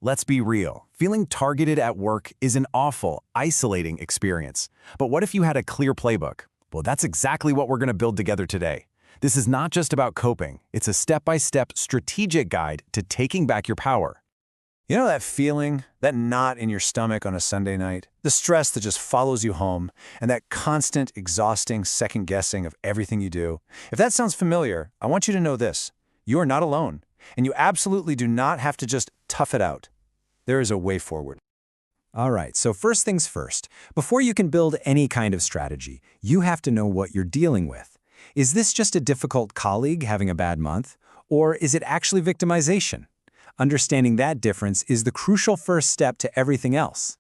Let's be real. Feeling targeted at work is an awful, isolating experience. But what if you had a clear playbook? Well, that's exactly what we're going to build together today. This is not just about coping. It's a step-by-step strategic guide to taking back your power. You know that feeling, that knot in your stomach on a Sunday night? The stress that just follows you home, and that constant, exhausting second-guessing of everything you do? If that sounds familiar, I want you to know this. You are not alone, and you absolutely do not have to just tough it out. There is a way forward. All right, so first things first. Before you can build any kind of strategy, you have to know what you're dealing with. Is this just a difficult colleague having a bad month? Or is it actually victimization? Understanding that difference is the crucial first step to everything else.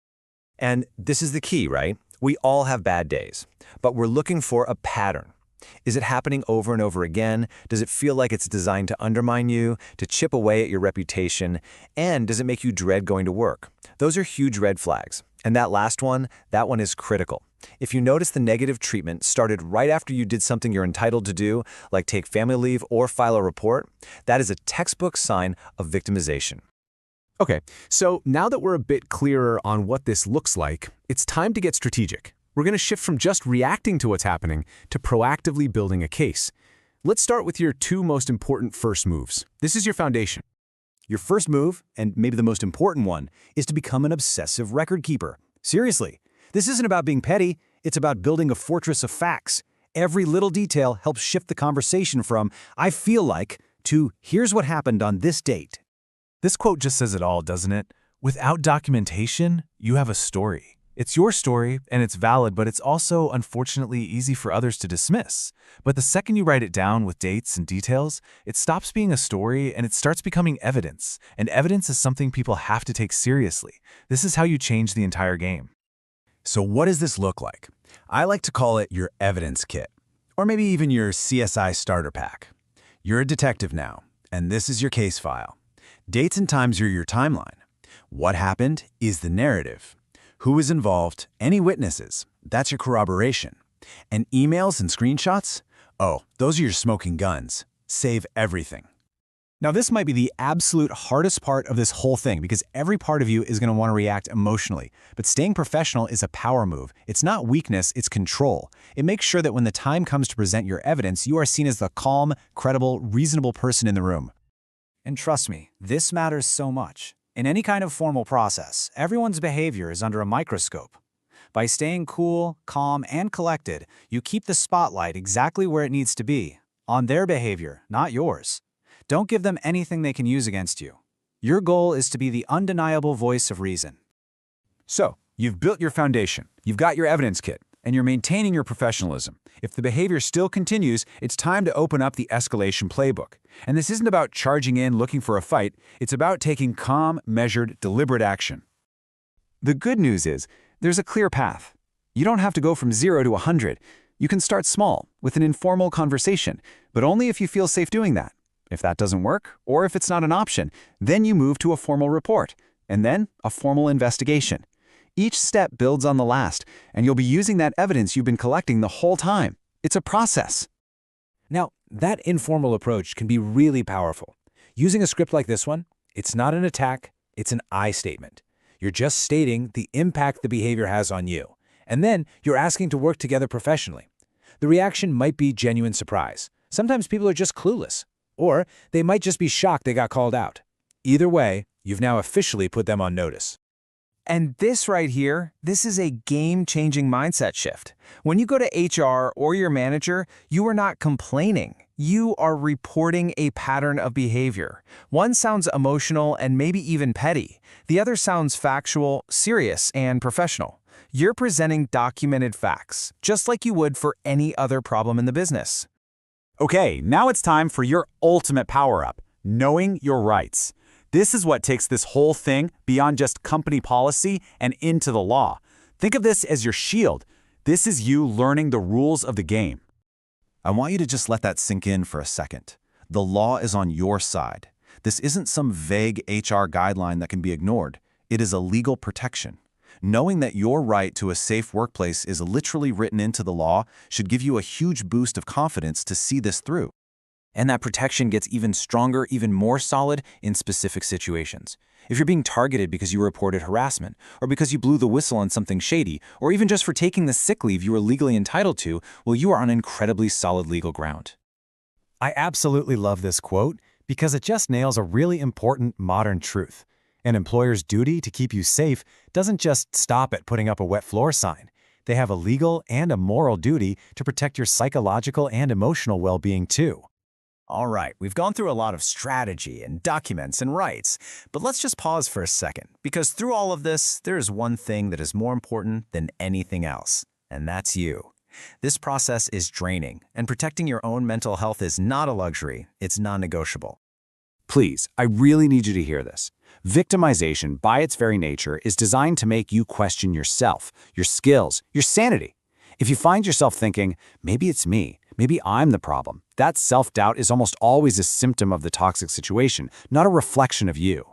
And this is the key, right? We all have bad days, but we're looking for a pattern. Is it happening over and over again? Does it feel like it's designed to undermine you, to chip away at your reputation? And does it make you dread going to work? Those are huge red flags. And that last one, that one is critical. If you notice the negative treatment started right after you did something you're entitled to do, like take family leave or file a report, that is a textbook sign of victimization. Okay, so now that we're a bit clearer on what this looks like, it's time to get strategic. We're going to shift from just reacting to what's happening to proactively building a case. Let's start with your two most important first moves. This is your foundation. Your first move, and maybe the most important one, is to become an obsessive record keeper. Seriously, this isn't about being petty, it's about building a fortress of facts. Every little detail helps shift the conversation from, "I feel like," to, "Here's what happened on this date." This quote just says it all, doesn't it? Without documentation, you have a story. It's your story, and it's valid, but it's also, unfortunately, easy for others to dismiss. But the second you write it down with dates and details, it stops being a story and it starts becoming evidence. And evidence is something people have to take seriously. This is how you change the entire game. So what does this look like? I like to call it your evidence kit, or maybe even your CSI starter pack. You're a detective now, and this is your case file. Dates and times are your timeline. What happened is the narrative. Who was involved, any witnesses, that's your corroboration. And emails and screenshots? Oh, those are your smoking guns. Save everything. Now this might be the absolute hardest part of this whole thing because every part of you is going to want to react emotionally. But staying professional is a power move. It's not weakness, it's control. It makes sure that when the time comes to present your evidence, you are seen as the calm, credible, reasonable person in the room. And trust me, this matters so much. In any kind of formal process, everyone's behavior is under a microscope. By staying cool, calm, and collected, you keep the spotlight exactly where it needs to be, on their behavior, not yours. Don't give them anything they can use against you. Your goal is to be the undeniable voice of reason. So, you've built your foundation, you've got your evidence kit, and you're maintaining your professionalism. If the behavior still continues, it's time to open up the escalation playbook. And this isn't about charging in looking for a fight, it's about taking calm, measured, deliberate action. The good news is, there's a clear path. You don't have to go from 0 to 100. You can start small, with an informal conversation, but only if you feel safe doing that. If that doesn't work, or if it's not an option, then you move to a formal report, and then a formal investigation. Each step builds on the last, and you'll be using that evidence you've been collecting the whole time. It's a process. Now, that informal approach can be really powerful. Using a script like this one, it's not an attack, it's an I statement. You're just stating the impact the behavior has on you, and then you're asking to work together professionally. The reaction might be genuine surprise. Sometimes people are just clueless, or they might just be shocked they got called out. Either way, you've now officially put them on notice. And this right here, this is a game-changing mindset shift. When you go to HR or your manager, you are not complaining. You are reporting a pattern of behavior. One sounds emotional and maybe even petty. The other sounds factual, serious, and professional. You're presenting documented facts, just like you would for any other problem in the business. Okay, now it's time for your ultimate power-up, knowing your rights. This is what takes this whole thing beyond just company policy and into the law. Think of this as your shield. This is you learning the rules of the game. I want you to just let that sink in for a second. The law is on your side. This isn't some vague HR guideline that can be ignored. It is a legal protection. Knowing that your right to a safe workplace is literally written into the law should give you a huge boost of confidence to see this through. And that protection gets even stronger, even more solid in specific situations. If you're being targeted because you reported harassment, or because you blew the whistle on something shady, or even just for taking the sick leave you were legally entitled to, well, you are on incredibly solid legal ground. I absolutely love this quote because it just nails a really important modern truth. An employer's duty to keep you safe doesn't just stop at putting up a wet floor sign. They have a legal and a moral duty to protect your psychological and emotional well-being too. All right, we've gone through a lot of strategy and documents and rights, but let's just pause for a second, because through all of this, there is one thing that is more important than anything else, and that's you. This process is draining, and protecting your own mental health is not a luxury, it's non-negotiable. Please, I really need you to hear this. Victimization, by its very nature, is designed to make you question yourself, your skills, your sanity. If you find yourself thinking, maybe it's me, maybe I'm the problem, that self-doubt is almost always a symptom of the toxic situation, not a reflection of you.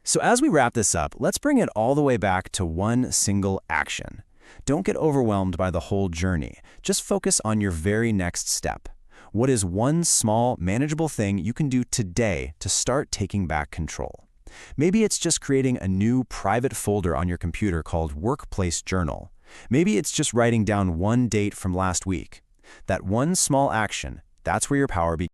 So as we wrap this up, let's bring it all the way back to one single action. Don't get overwhelmed by the whole journey. Just focus on your very next step. What is one small, manageable thing you can do today to start taking back control? Maybe it's just creating a new private folder on your computer called Workplace Journal. Maybe it's just writing down one date from last week. That one small action, that's where your power begins.